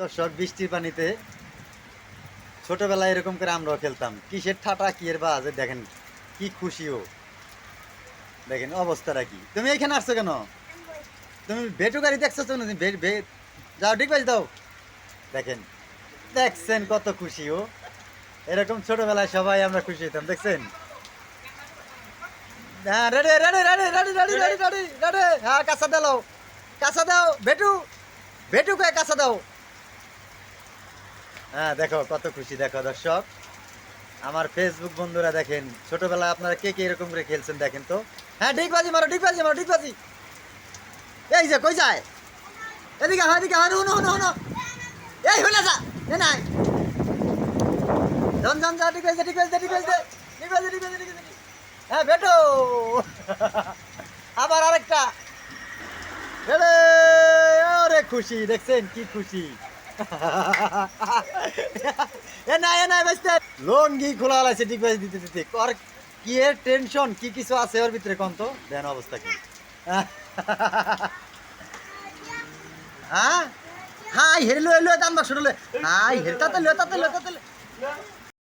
দর্শক বৃষ্টির পানিতে ছোটবেলায় এরকম করে আমরাও খেলতাম। কিসের ঠাটা কি এর বাজে দেখেন, কি খুশিও দেখেন অবস্থাটা কি। তুমি এখানে আসছো কেন? তুমি বেটু গাড়ি দেখছো তো? যাও ঠিক আছে দাও। দেখেন দেখছেন কত খুশি ও। এরকম ছোটবেলায় সবাই আমরা খুশি হইতাম দেখছেন। হ্যাঁ ready ready ready ready ready ready ready ready. হ্যাঁ কাঁচা দাও, কাঁচা দাও বেটু, বেটু কে কাঁচা দাও। হ্যাঁ দেখো কত খুশি, দেখো দর্শক আমার ফেসবুক বন্ধুরা দেখেন ছোটবেলায় আপনারা কে কে এরকম করে খেলছেন দেখেন তো। হ্যাঁ ঠিক বাজি মারো, ঠিক বাজি মারো, ঠিক বাজি। এই যে কই যায়, এদিকে হয়, এদিকে হয়, হুনো হুনো হুনো। এই হইলা যা এ নাই জন জন যা, ঠিক আছে ঠিক আছে ঠিক আছে ঠিক আছে ঠিক আছে ঠিক আছে। হ্যাঁ বেটো আবার আরেকটা রেডি। ওরে খুশি দেখছেন কি খুশি। এ নাই এ নাই বাঁচতে লঙ্গি খোলা আছে ঠিক বাজি দিতে দিতে কর। কি এর টেনশন কি কিছু আছে ওর ভিতরে কোন তো দেন অবস্থা কি। হ্যাঁ হাই হেরলো এলো দাম বাক্স হাই হেরতা তো লো তাতে লো তাতে